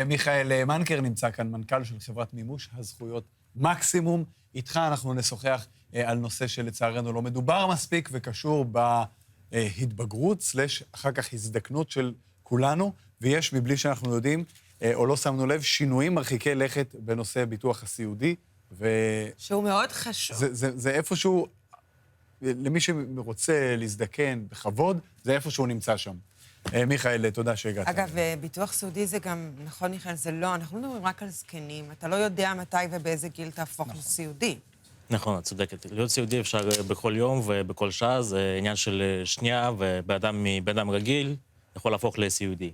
מיכאל מנקר נמצא כאן, מנכ"ל של חברת מימוש הזכויות מקסימום. איתך אנחנו נשוחח על נושא שלצערנו לא מדובר מספיק וקשור בהתבגרות, אחר כך הזדקנות של כולנו, ויש מבלי שאנחנו יודעים, או לא שמנו לב, שינויים מרחיקי לכת בנושא ביטוח הסיעודי. שהוא מאוד חשוב. זה איפשהו, למי שרוצה להזדקן בכבוד, זה איפשהו נמצא שם. מיכאל, תודה שהגעת. אגב, ביטוח סיעודי זה גם, נכון מיכאל, זה לא, אנחנו לא מדברים רק על זקנים, אתה לא יודע מתי ובאיזה גיל תהפוך לסיעודי. נכון, את צודקת. להיות סיעודי אפשר בכל יום ובכל שעה, זה עניין של שנייה, ובאדם רגיל יכול להפוך לסיעודי.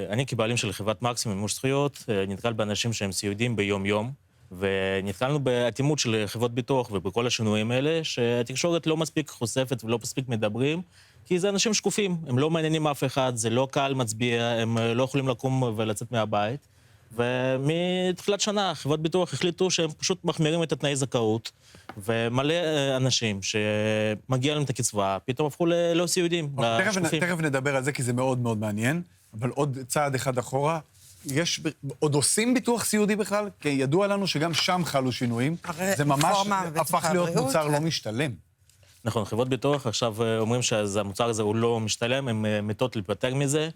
אני כבעלים של חברת מקסימום מימוש זכויות, נתקל באנשים שהם סיעודיים ביום-יום, ונתקלנו באטימות של חברות ביטוח ובכל השינויים האלה, שהתקשורת לא מספיק חושפת ולא מספיק מדברים, כי זה אנשים שקופים, הם לא מעניינים אף אחד, זה לא קהל מצביע, הם לא יכולים לקום ולצאת מהבית. ומתחילת שנה, חברות ביטוח החליטו שהם פשוט מחמירים את התנאי זכאות, ומלא אנשים שמגיע להם את הקצבה, פתאום הפכו ללא סיעודים, לשקופים. תכף נדבר על זה, כי זה מאוד מאוד מעניין, אבל עוד צעד אחד אחורה, עוד עושים ביטוח סיעודי בכלל? כי ידוע לנו שגם שם חלו שינויים, זה ממש הפך להיות מוצר לא משתלם. נכון, חברות ביטוח עכשיו אומרים שהמוצר הזה הוא לא משתלם, הן מתות להיפטר מזה.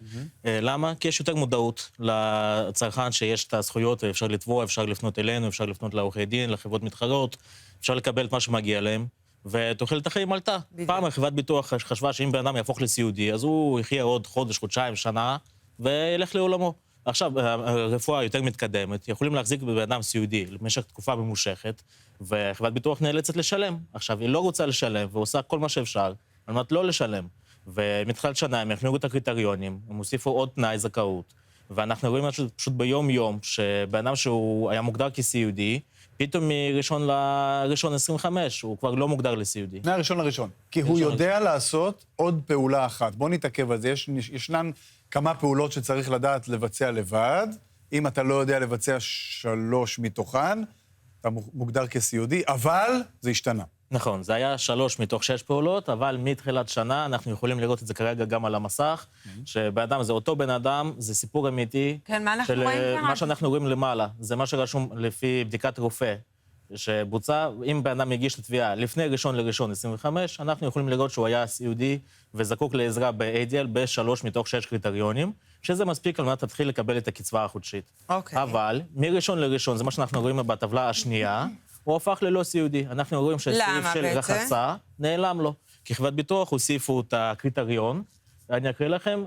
למה? כי יש יותר מודעות לצרכן שיש את הזכויות, אפשר לתבוע, אפשר לפנות אלינו, אפשר לפנות לעורכי דין, לחברות מתחרות, אפשר לקבל את מה שמגיע להם, ותוחלת החיים עלתה. פעם חברת ביטוח חשבה שאם בן אדם יהפוך לסיעודי, אז הוא יחיה עוד חודש, חודשיים, שנה, וילך לעולמו. עכשיו, הרפואה יותר מתקדמת, יכולים להחזיק בבן אדם סיעודי למשך תקופה ממושכת, וחברת ביטוח נאלצת לשלם. עכשיו, היא לא רוצה לשלם, ועושה כל מה שאפשר, על מנת לא לשלם. ומתחילת שנה הם החמירו את הקריטריונים, הם הוסיפו עוד תנאי זכאות, ואנחנו רואים פשוט ביום-יום, שבן אדם שהוא היה מוגדר כסיעודי, פתאום מראשון לראשון 25, הוא כבר לא מוגדר לסיעודי. מהראשון לראשון. כי הוא יודע לעשות עוד פעולה אחת. בוא נתעכב על זה. ישנן כמה פעולות שצריך לדעת לבצע לבד. אם אתה לא יודע לבצע 3 מתוכן, אתה מוגדר כסיעודי, אבל זה השתנה. נכון, זה היה 3 מתוך 6 פעולות, אבל מתחילת שנה אנחנו יכולים לראות את זה כרגע גם על המסך, שבן אדם זה אותו בן אדם, זה סיפור אמיתי. כן, מה אנחנו רואים כאן? מה שאנחנו רואים למעלה, זה מה שרשום לפי בדיקת רופא, שבוצע, אם בן אדם יגיש לתביעה לפני ראשון לראשון 25, אנחנו יכולים לראות שהוא היה סיעודי וזקוק לעזרה ב-ADL ב3 מתוך 6 קריטריונים, שזה מספיק על מנת להתחיל לקבל את הקצבה החודשית. אבל מראשון לראשון, זה מה שאנחנו רואים בטבלה השנייה, הוא הפך ללא סיעודי. אנחנו רואים שסעיף של רחצה נעלם לו. כי חברת ביטוח הוסיפו את הקריטריון, אני אקריא לכם,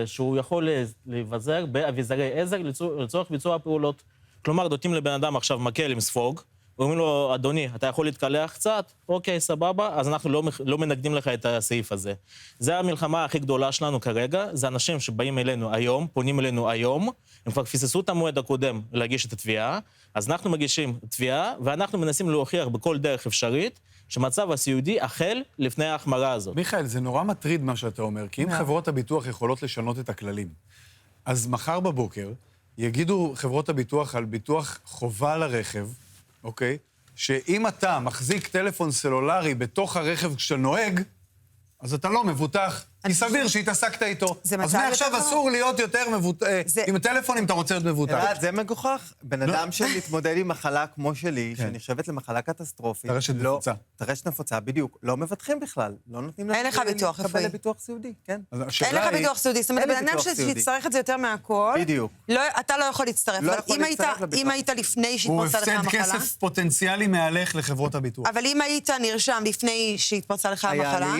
שהוא יכול לבזר באביזרי עזר לצורך ביצוע הפעולות. כלומר, נותנים לבן אדם עכשיו מקל עם ספוג, ואומרים לו, אדוני, אתה יכול להתקלח קצת? אוקיי, סבבה, אז אנחנו לא מנגדים לך את הסעיף הזה. זה המלחמה הכי גדולה שלנו כרגע, זה אנשים שבאים אלינו היום, פונים אלינו היום, הם כבר פספסו את המועד הקודם להגיש את התביעה, אז אנחנו מגישים תביעה, ואנחנו מנסים להוכיח בכל דרך אפשרית, שמצב הסיעודי החל לפני ההחמרה הזאת. מיכאל, זה נורא מטריד מה שאתה אומר, כי אם חברות הביטוח יכולות לשנות את הכללים, אז מחר בבוקר יגידו חברות הביטוח על ביטוח חובה לרכב, אוקיי? שאם אתה מחזיק טלפון סלולרי בתוך הרכב כשאתה נוהג, אז אתה לא מבוטח, כי סביר שהתעסקת איתו. אז מעכשיו אסור להיות יותר מבוטח, עם הטלפון אם אתה רוצה להיות מבוטח. זה מגוחך. בן אדם שמתמודד עם מחלה כמו שלי, שנחשבת למחלה קטסטרופית. טרשת נפוצה. טרשת נפוצה, בדיוק. לא מבטחים בכלל. לא נותנים אין לך ביטוח רפואי. לקבל ביטוח סיעודי, כן. אין לך ביטוח סיעודי. זאת אומרת, בן אדם שיצטרך את זה יותר מהכל, בדיוק. אתה לא יכול להצטרף. אם היית לפני שהתפרצה לך המחלה... הוא הפסד כסף פוטנציאלי מהלך לחברות הביטוח. אבל אם היית נרשם לפני שהתפרצה לך המחלה...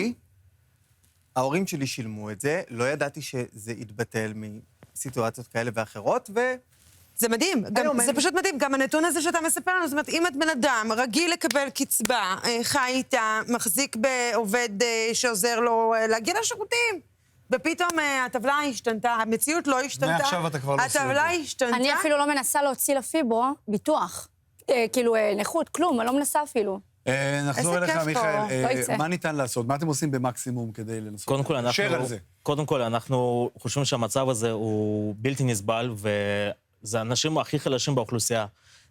ההורים שלי שילמו את זה, לא ידעתי שזה יתבטל מסיטואציות כאלה ואחרות, זה מדהים, זה פשוט מדהים, גם הנתון הזה שאתה מספר לנו, זאת אומרת, אם את בן אדם רגיל לקבל קצבה, חי איתה, מחזיק בעובד שעוזר לו להגיע לשירותים, ופתאום הטבלה השתנתה, המציאות לא השתנתה, מעכשיו אתה כבר לא סיעודי. הטבלה השתנתה. אני אפילו לא מנסה להוציא לפיברו ביטוח, כאילו נכות, כלום, אני לא מנסה אפילו. נחזור אליך, מיכאל, מה ניתן לעשות? מה אתם עושים במקסימום כדי לנסות? קודם כל, אנחנו חושבים שהמצב הזה הוא בלתי נסבל, וזה האנשים הכי חלשים באוכלוסייה.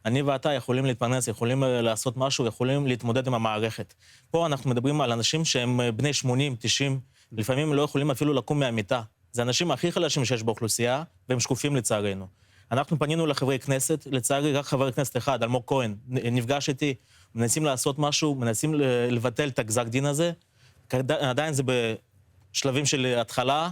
אני ואתה יכולים להתפרנס, יכולים לעשות משהו, יכולים להתמודד עם המערכת. פה אנחנו מדברים על אנשים שהם בני 80, 90, לפעמים לא יכולים אפילו לקום מהמיטה. זה האנשים הכי חלשים שיש באוכלוסייה, והם שקופים לצערנו. אנחנו פנינו לחברי כנסת, לצערי רק חבר כנסת אחד, אלמוג כהן, נפגש איתי, מנסים לעשות משהו, מנסים לבטל את הגזר דין הזה, עדיין זה בשלבים של התחלה,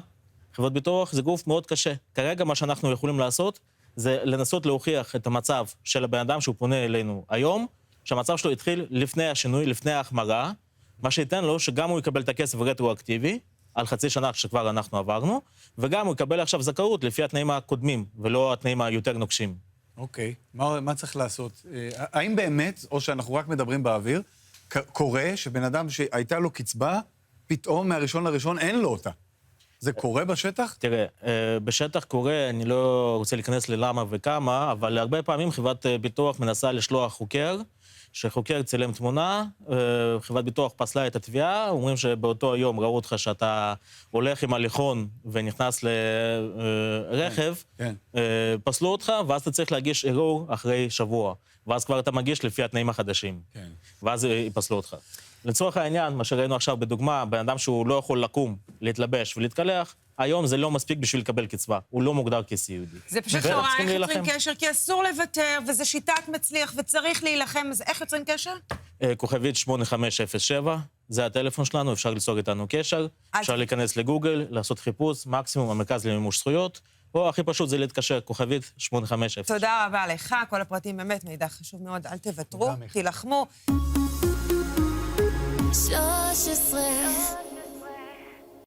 חברות ביטוח זה גוף מאוד קשה. כרגע מה שאנחנו יכולים לעשות, זה לנסות להוכיח את המצב של הבן אדם שהוא פונה אלינו היום, שהמצב שלו התחיל לפני השינוי, לפני ההחמרה, מה שייתן לו שגם הוא יקבל את הכסף רטרואקטיבי, על חצי שנה שכבר אנחנו עברנו, וגם הוא יקבל עכשיו זכאות לפי התנאים הקודמים, ולא התנאים היותר נוקשים. אוקיי, מה צריך לעשות? האם באמת, או שאנחנו רק מדברים באוויר, קורה שבן אדם שהייתה לו קצבה, פתאום מהראשון לראשון אין לו אותה? זה קורה בשטח? תראה, בשטח קורה, אני לא רוצה להיכנס ללמה וכמה, אבל הרבה פעמים חברת ביטוח מנסה לשלוח חוקר, שחוקר צילם תמונה, חברת ביטוח פסלה את התביעה, אומרים שבאותו יום ראו אותך שאתה הולך עם הליכון ונכנס לרכב, פסלו אותך, ואז אתה צריך להגיש ערעור אחרי שבוע, ואז כבר אתה מגיש לפי התנאים החדשים, ואז יפסלו אותך. לצורך העניין, מה שראינו עכשיו בדוגמה, בן אדם שהוא לא יכול לקום, להתלבש ולהתקלח, היום זה לא מספיק בשביל לקבל קצבה, הוא לא מוגדר כסיעודי. זה פשוט נורא, איך יוצרים קשר? כי אסור לוותר, וזה שיטת מצליח, וצריך להילחם, אז איך יוצרים קשר? כוכבית 8507, זה הטלפון שלנו, אפשר ליצור איתנו קשר, אפשר להיכנס לגוגל, לעשות חיפוש, מקסימום המרכז למימוש זכויות, או הכי פשוט זה להתקשר, כוכבית 8507. תודה רבה לך, כל הפרטים באמת מידע חשוב מאוד, אל תוותרו, תילחמו. 13